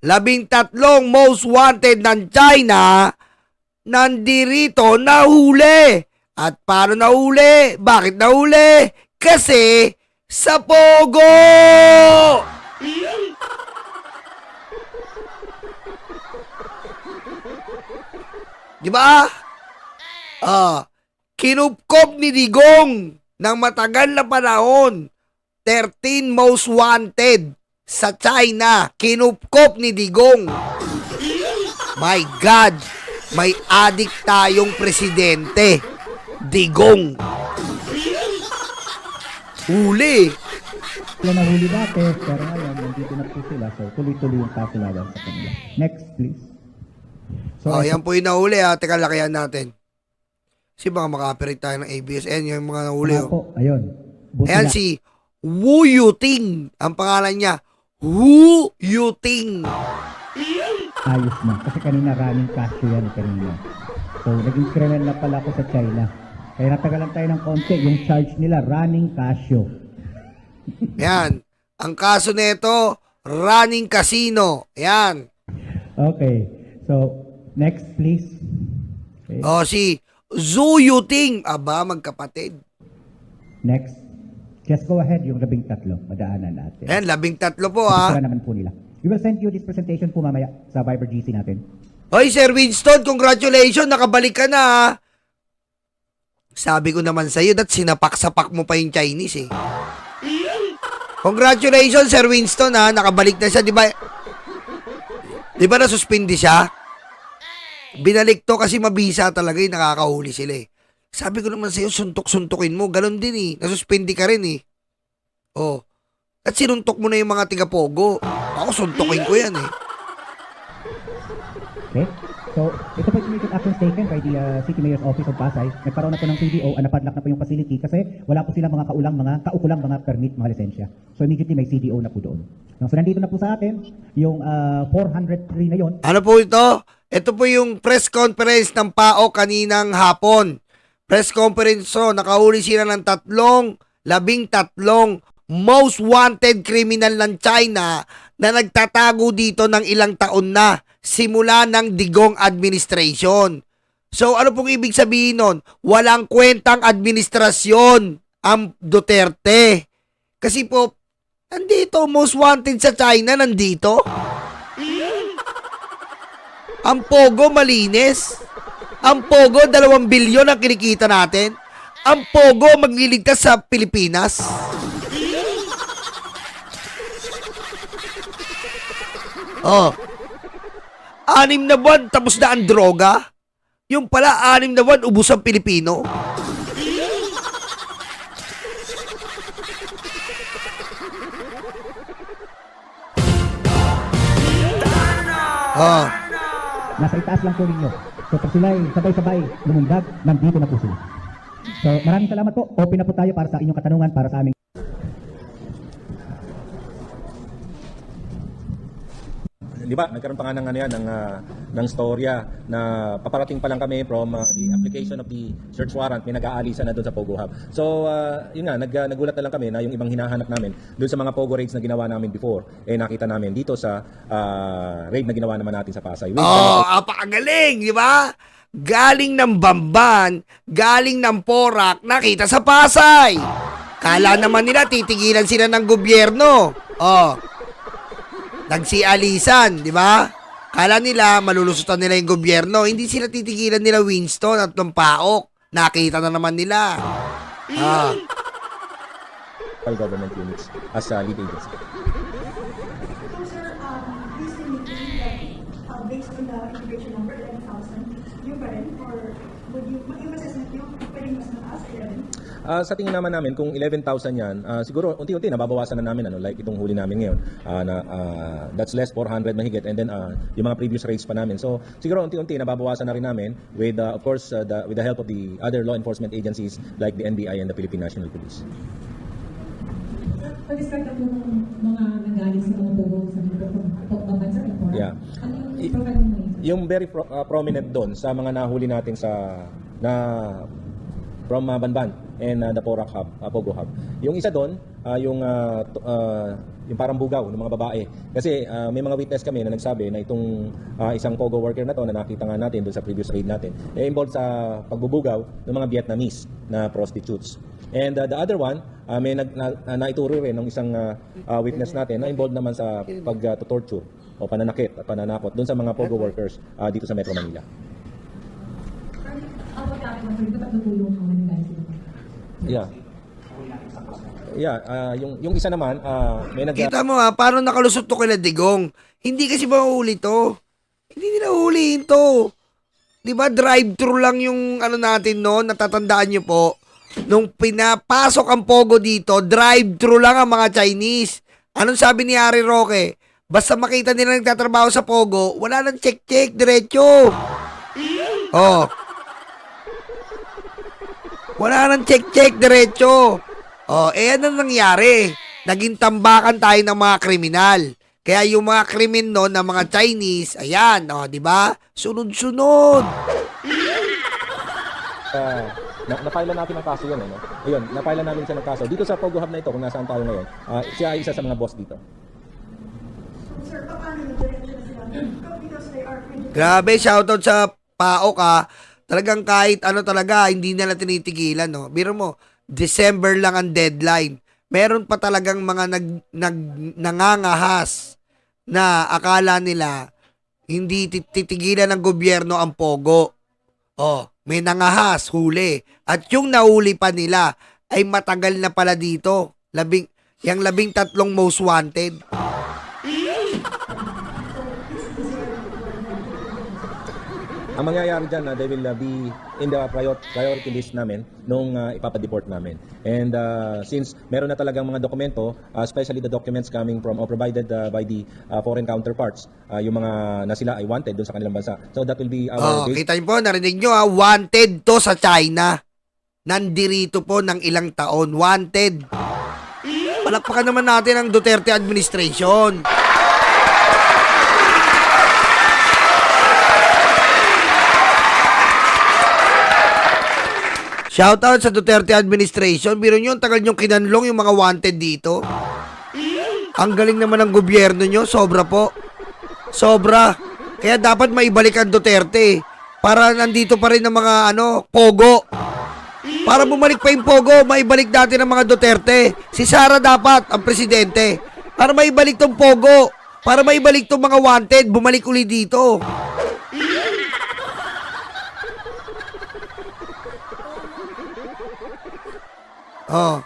13 most wanted ng China nandirito nahuli. At paano nahuli? Bakit nahuli? Kasi sa Pogo! Di ba? Kinupkop ni Digong ng matagal na panahon. 13 most wanted sa China. Kinupkop ni Digong. My God! May adik tayong presidente. Digong. Huli. Sila nahuli dati, pero ngayon, nandito na po sila. So, tuloy-tuloy yung kaso laban sa kanila. Next, please. So, Yan po yung nahuli ha. Teka, lakihan natin. Kasi baka makapirit tayo ng ABS-N. Yung mga nahuli. po, ayun. Buti Ayan na. si Wu Yuting. Ang pangalan niya, Wu Yuting. Ayos na. Kasi kanina running casio yan kanina. So, naging criminal na pala ako sa China. Kaya natagalan tayo ng konti. Yung charge nila, running casio. Yan. Ang kaso nito, running casino. Yan. Okay. So, next, please. Okay. Si Zhu Yuting. Aba, magkapatid. Next. Just go ahead, yung 13. Madaanan natin. Yan, 13 po ha. Sila naman po nila. We will send you this presentation po mamaya sa Viber GC natin. Hoy, Sir Winston, congratulations. Nakabalik ka na ha. Sabi ko naman sa'yo, sinapak-sapak mo pa yung Chinese eh. Congratulations, Sir Winston ha. Nakabalik na siya, di ba? Di ba nasuspindi siya? Binalik to kasi mabisa talaga yung nakakahuli sila eh. Sabi ko naman sa'yo, suntok-suntukin mo. Ganon din eh. Nasuspindi ka rin eh. Oh. At sinuntok mo na yung mga tiga-pogo. Ako, suntukin ko yan eh. Okay? So, ito po yung immediate action taken by the City Mayor's Office of Pasay. Nagkaroon na po ng CDO, napadlock na po yung facility kasi wala po sila mga kaukulang mga permit, mga lisensya. So, immediately may CDO na po doon. So, nandito na po sa atin, yung 403 na yon. Ano po ito? Ito po yung press conference ng PAO kaninang hapon. Press conference nakahuli sila ng 13 most wanted criminal ng China na nagtatago dito ng ilang taon na simula ng Digong administration. So ano pong ibig sabihin nun? Walang kwentang administrasyon ang Duterte. Kasi po, nandito, most wanted sa China, nandito. Ang Pogo malinis. Ang Pogo 2 bilyon ang kinikita natin. Ang Pogo magliligtas sa Pilipinas. Oh. 6 na buwan tapos na ang droga. Yung pala 6 na buwan ubos ang Pilipino. Oh. Nasa itaas lang po ninyo. So, pag sila ay sabay-sabay lumundag, nandito na po sila. So, maraming salamat po. Open na po tayo para sa inyong katanungan, para sa aming... Di ba, nagkaroon pa nga ng, ng storya na paparating pa lang kami from the application of the search warrant, may nag-aalisan na doon sa Pogo Hub. So, yun nga, nagulat na lang kami na yung ibang hinahanap namin doon sa mga Pogo raids na ginawa namin before, nakita namin dito sa raid na ginawa naman natin sa Pasay. Apakagaling, di ba? Galing ng Bamban, galing ng Porac, nakita sa Pasay. Kala naman nila titigilan sila ng gobyerno. Nagsialisan, di ba? Kala nila malulusutan nila yung gobyerno. Hindi sila titigilan nila Winston at ng PAOK. Nakita na naman nila. Government units as lead agency. Based on the integration number 11,000, yung pa rin? Or would you, yung assessment nyo, pwedeng mas mataas, 11? Sa tingin naman namin, kung 11,000 yan, siguro unti-unti nababawasan na namin, like itong huli namin ngayon, that's less 400 mahigit, and then yung mga previous rates pa namin. So siguro unti-unti nababawasan na rin namin with, of course, with the help of the other law enforcement agencies like the NBI and the Philippine National Police. Pag-describe po ng mga nanggaling sa mga Pogo sa bansa at Porac. Yeah. Ano yung profile mo yun? Yung very prominent doon sa mga nahuli natin from Banban and the Porac Hub, Pogo Hub. Yung isa doon, yung parang bugaw ng mga babae. Kasi may mga witness kami na nagsabi na itong isang pogo worker na to na nakita nga natin doon sa previous raid natin, involved sa pagbubugaw ng mga Vietnamese na prostitutes. And the other one, may naituro rin ng isang witness natin na involved naman sa pag-torture o pananakit at pananakot doon sa mga pogo workers dito sa Metro Manila. Ang pagkakit ng pwede tatlo po yung mga nanggaling sa lupa. Yung isa naman, may Kita mo paano nakalusot to kila Digong. Hindi kasi mahuli to. Hindi nila hulihin to. Di ba drive-thru lang yung ano natin noon, natatandaan nyo po. Nung pinapasok ang Pogo dito, drive-thru lang ang mga Chinese. Anong sabi ni Harry Roque? Basta makita nila nagtatrabaho sa Pogo, wala nang check-check, diretso. Oh. Wala nang check-check, diretso. Oh, ano nangyari? Naging tambakan tayo ng mga kriminal. Kaya yung mga krimen no ng mga Chinese, ayan, oh, di ba? Sunod-sunod. Napailan natin ang kaso yun, no? Ayun, napailan namin siya ng kaso. Dito sa Pogo Hub na ito, kung nasaan tayo ngayon, siya ay isa sa mga boss dito. Sir, paano yung direction na sila? Because they are Grabe, shoutout sa PAOK Talagang kahit ano talaga, hindi nila tinitigilan, no? Biro mo, December lang ang deadline. Meron pa talagang mga nangangahas na akala nila hindi titigilan ng gobyerno ang Pogo. Oh, may nangahas, huli. At yung nahuli pa nila ay matagal na pala dito. Yung 13 most wanted. Ang mangyayari dyan, they will be in the priority list namin nung ipapadeport namin. And since meron na talagang mga dokumento, especially the documents coming from or provided by the foreign counterparts, yung mga na sila ay wanted doon sa kanilang bansa. So that will be our base. Kita niyo po, narinig nyo wanted to sa China. Nandirito po ng ilang taon. Wanted. Palakpakan naman natin ang Duterte administration. Shoutout sa Duterte administration. Biro nyo, ang tagal nyo kinanlong yung mga wanted dito. Ang galing naman ng gobyerno nyo. Sobra po. Sobra. Kaya dapat maibalik ang Duterte. Para nandito pa rin ang mga Pogo. Para bumalik pa yung Pogo, maibalik natin ang mga Duterte. Si Sara dapat, ang presidente. Para maibalik tong Pogo. Para maibalik tong mga wanted, bumalik uli dito. Oh.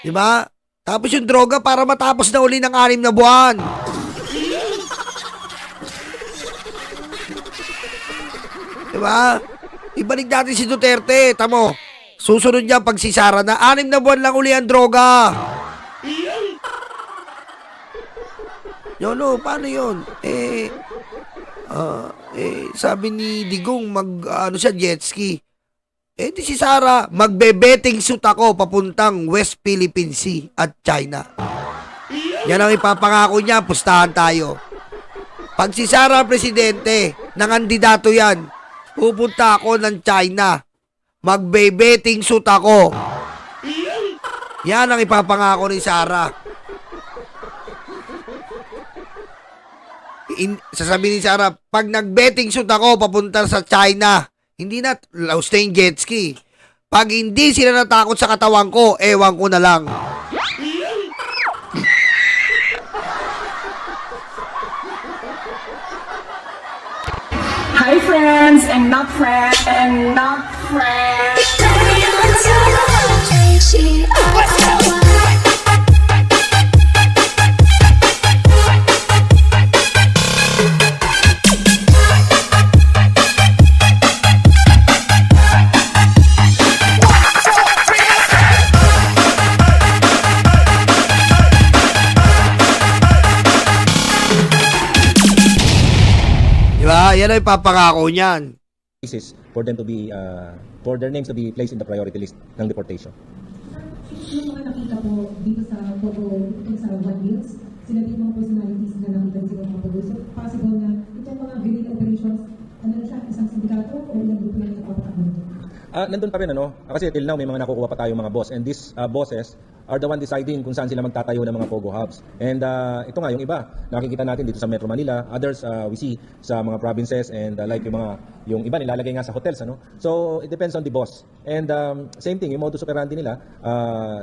Diba? Tapos yung droga para matapos na uli ng 6 na buwan. Diba? Ibalik natin si Duterte. Tamo. Susunod niya pag si Sara na 6 na buwan lang uli ang droga. Yolo, paano yun? Sabi ni Digong siya jet ski. Di si Sara, magbe-betting suit ako papuntang West Philippine Sea at China. Yan ang ipapangako niya, pustahan tayo. Pag si Sara presidente, nangandidato yan, pupunta ako ng China. Magbe-betting suit ako. Yan ang ipapangako ni Sara. Sasabihin ni Sara, pag nag-betting suit ako, papunta sa China. Hindi na staying jet ski. Pag hindi sila natakot sa katawan ko, ewan ko na lang. Hi friends and not friends and not friends. Diba? Yan ang ipapangako niyan. Cases for them to be for their names to be placed in the priority list ng deportation. Yung mga nakita po dito sa Pogo, sa One Wheels, sila din mga personalities na nakita dito mga Pogo. So, possible na itong mga guerrilla operations, isang sindikato o ilang grupo lang yung kapatakbo nito? Nandun pa rin kasi till now may mga nakukuha pa tayong mga boss, and these bosses are the one deciding kung saan sila magtatayo ng mga POGO hubs. And ito nga, yung iba, nakikita natin dito sa Metro Manila, others we see sa mga provinces, and like yung iba nilalagay nga sa hotels, ano? So it depends on the boss. And same thing, yung modus operandi nila,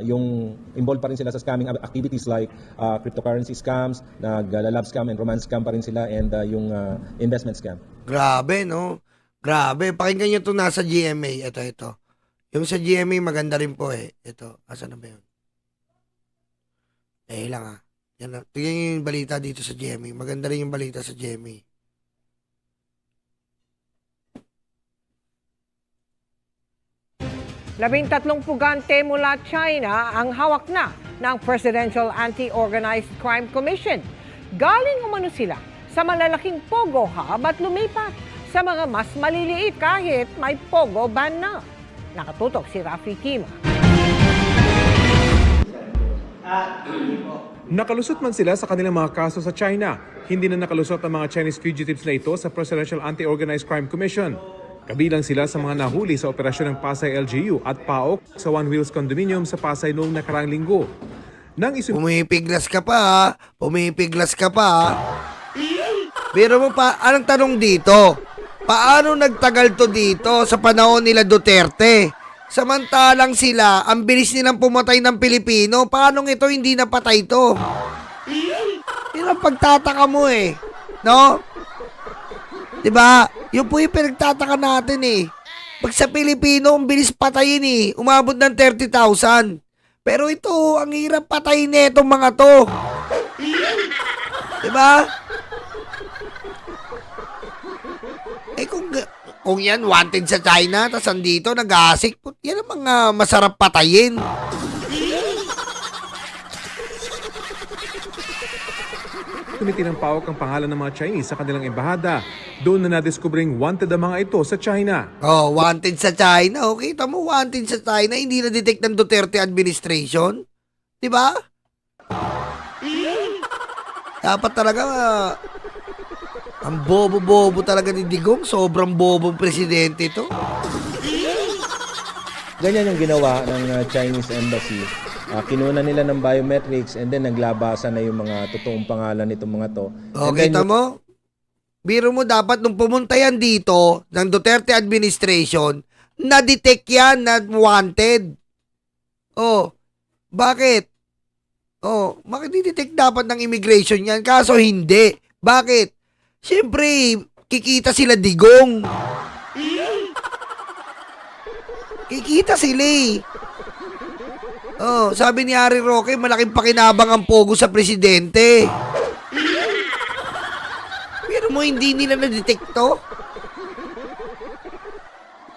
yung involved pa rin sila sa scamming activities like cryptocurrency scams, nag-love scam and romance scam pa rin sila, and yung investment scam. Grabe, no? Grabe. Pakinggan nyo ito nasa GMA. Ito. Yung sa GMA, maganda rin po eh. Ito. Asan na ba yun? Lang Yan na. Tingnan nyo yung balita dito sa GMA. Maganda rin yung balita sa GMA. Labing-tatlong pugante mula China ang hawak na ng Presidential Anti-Organized Crime Commission. Galing umano sila sa malalaking Pogo Hub at lumipat sa mga mas maliliit kahit may Pogo ban na. Nakatutok si Rafi Tima. Nakalusot man sila sa kanilang mga kaso sa China, hindi na nakalusot ang mga Chinese fugitives na ito sa Presidential Anti-Organized Crime Commission. Kabilang sila sa mga nahuli sa operasyon ng Pasay LGU at PAOK sa One Wheels Condominium sa Pasay noong nakaraang linggo. Pumipiglas ka pa, ha? Pumipiglas ka pa, ha? Pero mo pa, anong tanong dito? Paano nagtagal to dito sa panahon nila Duterte? Samantalang sila, ang bilis nilang pumatay ng Pilipino, paano ito hindi napatay to? Yun ang pagtataka mo eh. No? Diba? Yun po yung pinagtataka natin eh. Pag sa Pilipino, ang bilis patayin eh. Umabot ng 30,000. Pero ito, ang hirap patayin na itong mga to. Diba? Eh kung yan wanted sa China, tas andito nag-aasik, yan ang mga masarap patayin. Tumitin ng PAOK ang pangalan ng mga Chinese sa kanilang embahada. Doon na nadiskubring wanted ang mga ito sa China. Oh, wanted sa China. Okay, kita mo, wanted sa China, hindi na-detect ng Duterte administration. Diba? Dapat talaga, ang bobo-bobo talaga ni Digong. Sobrang bobong presidente ito. Ganyan yung ginawa ng Chinese Embassy. Kinuna nila ng biometrics and then naglabasan na yung mga totoong pangalan nitong mga to. Okay, tamo? Biro mo dapat nung pumunta yan dito ng Duterte administration, na-detect yan na wanted. Oh, bakit? Oh, bakit di-detect dapat ng immigration yan? Kaso hindi. Bakit? Siyempre, kikita sila Digong. Kikita sila eh. Oh, sabi ni Harry Roque, malaking pakinabang ang pogo sa presidente. Pero mo hindi nila na-detect to?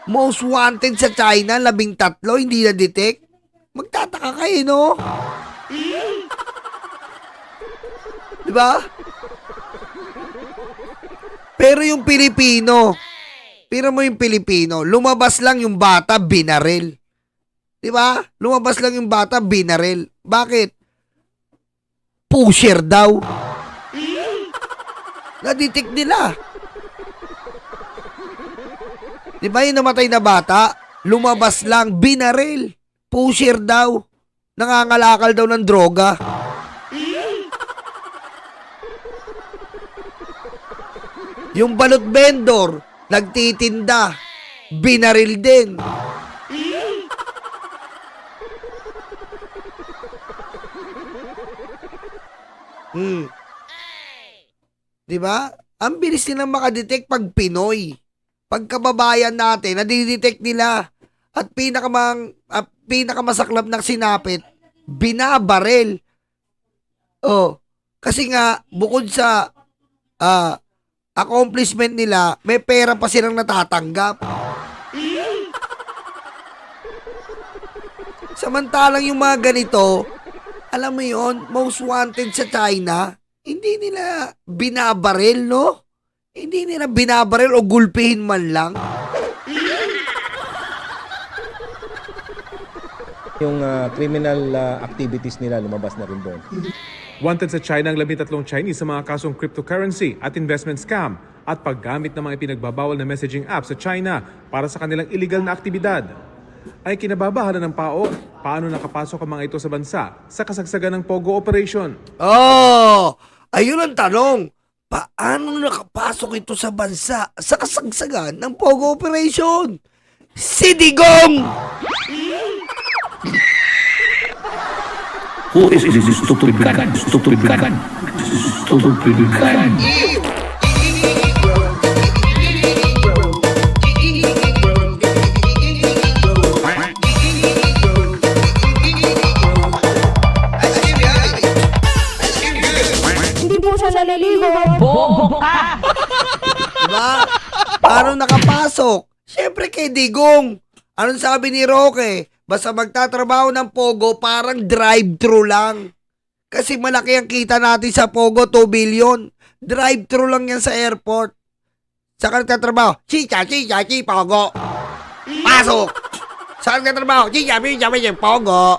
Most wanted sa China, 13, hindi na-detect? Magtataka kayo, no? Diba? Pero yung Pilipino, pero mo yung Pilipino, lumabas lang yung bata, binaril. Diba? Lumabas lang yung bata, binaril. Bakit? Pusher daw. Na-detect nila. Diba yung namatay na bata? Lumabas lang, binaril. Pusher daw. Nangangalakal daw ng droga. Yung balot vendor, nagtitinda, binaril din. Diba? Ang bilis nilang makadetect pag Pinoy. Pag kababayan natin, nadidetect nila. At pinakamasaklap ng sinapit, binabaril. Oh, kasi nga, bukod sa accomplishment nila, may pera pa silang natatanggap. Samantalang yung mga ganito, alam mo yon, most wanted sa China, hindi nila binabaril, no? Hindi nila binabaril o gulpihin man lang. Yung criminal activities nila lumabas na rin doon. Wanted sa China ang 13 Chinese sa mga kasong cryptocurrency at investment scam at paggamit ng mga ipinagbabawal na messaging app sa China para sa kanilang illegal na aktibidad. ay kinababahala ng PAOK paano nakapasok ang mga ito sa bansa sa kasagsagan ng POGO operation. Oh, ayun ang tanong. Paano nakapasok ito sa bansa sa kasagsagan ng Pogo Operation? Si Digong! Who is this stupid guy? Stupid guy? Stupid guy? Hindi po siya naliligo. Diba? Paano nakapasok? Siyempre kay Digong. Anong sabi ni Roque? Basta magtatrabaho ng Pogo, parang drive-thru lang. Kasi malaki ang kita natin sa Pogo, 2 billion. Drive-thru lang yan sa airport. Saan ka nagtatrabaho? Chicha, Pogo. Pasok! Saan ka nagtatrabaho? Chicha, Pogo.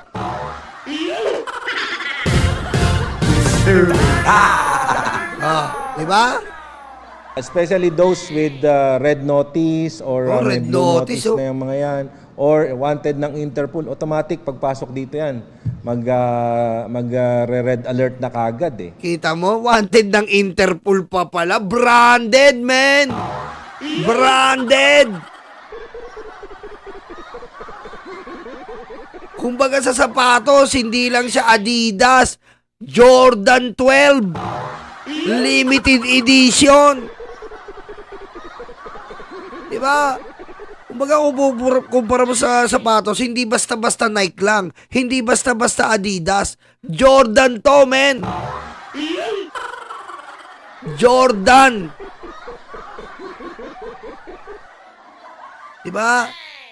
Diba? Especially those with red notice or may Red blue notice, notice na yung mga yan or wanted ng Interpol, automatic pagpasok dito yan mag-red alert na kagad eh. Kita mo, wanted ng Interpol pa pala. Branded, man! Branded! Kumbaga sa sapatos, hindi lang siya Adidas. Jordan 12. Limited edition. Diba? Kumbaga kumpara mo sa sapatos, hindi basta-basta Nike lang. Hindi basta-basta Adidas. Jordan to, men. Jordan. Diba?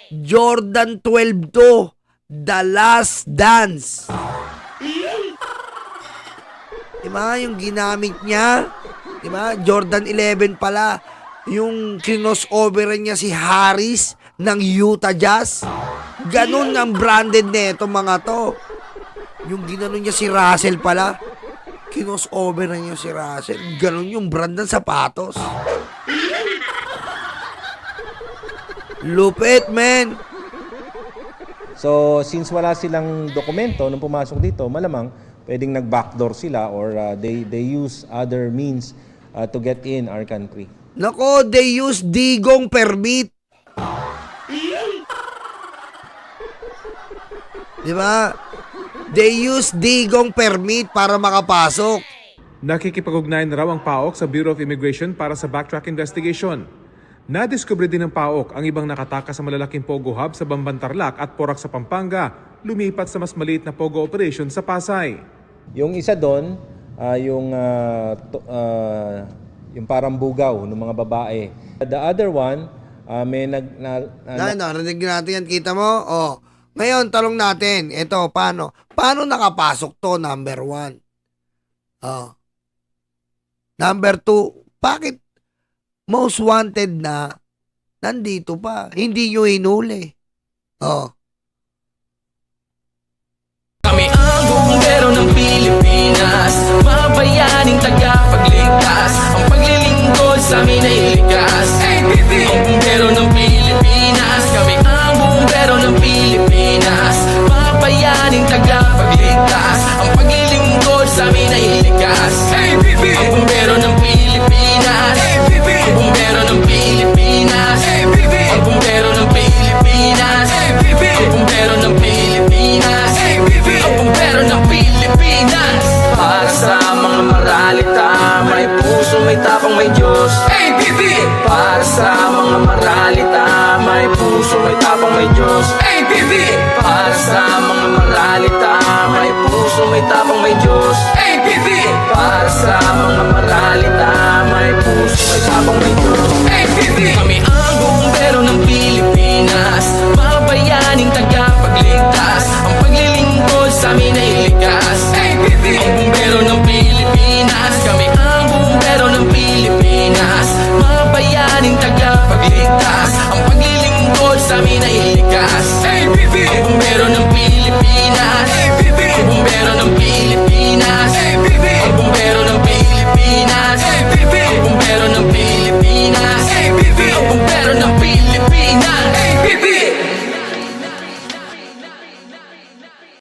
Jordan 12 to. The Last Dance. Diba? Yung ginamit niya. Diba? Jordan 11 pala. Yung crossover niya si Harris ng Utah Jazz. Ganun ang branded neto mga to. Yung ginanon niya si Russell pala. Crossover na niya si Russell. Ganun yung brand ng sapatos. Lupit, man. So since wala silang dokumento nung pumasok dito, malamang pwedeng nag-backdoor sila or they use other means to get in our country. Nako, they use Digong permit. Diba? They use Digong permit para makapasok. Nakikipag-ugnayan na raw ang PAOK sa Bureau of Immigration para sa backtrack investigation. Nadiskubre din ng PAOK ang ibang nakatakas sa malalaking Pogo Hub sa Bambantarlac at Porac sa Pampanga, lumipat sa mas maliit na Pogo operation sa Pasay. Yung isa doon, yung parang bugaw ng mga babae. The other one, may Narinig natin yan, kita mo? Oh. Ngayon, talong natin, ito, paano nakapasok to, number 1? Oh. Number 2, bakit most wanted na nandito pa? Hindi nyo hinuli. Oh. Kami ang bumbero ng Pilipinas, mga bayaning tagapagligtas. Ang paglilingkod sa amin ay likas. Ang bumbero ng Pilipinas, kami ang bumbero ng Pilipinas, mga bayaning tagapagligtas. Ang paglilingkod sa amin ay likas. Ang bumbero ng Pilipinas, ang bumbero ng Pilipinas, ang bumbero ng Pilipinas, ang bumbero ng Pilipinas, ang bumbero ng Pilipinas. Para sa mga maralita, may puso, may tapang, may Diyos. Para sa mga maralita, may puso, may tapang, may Diyos. Para sa mga maralita, may puso, may tapang, may Diyos. Para sa mga maralita, may puso, may tapang,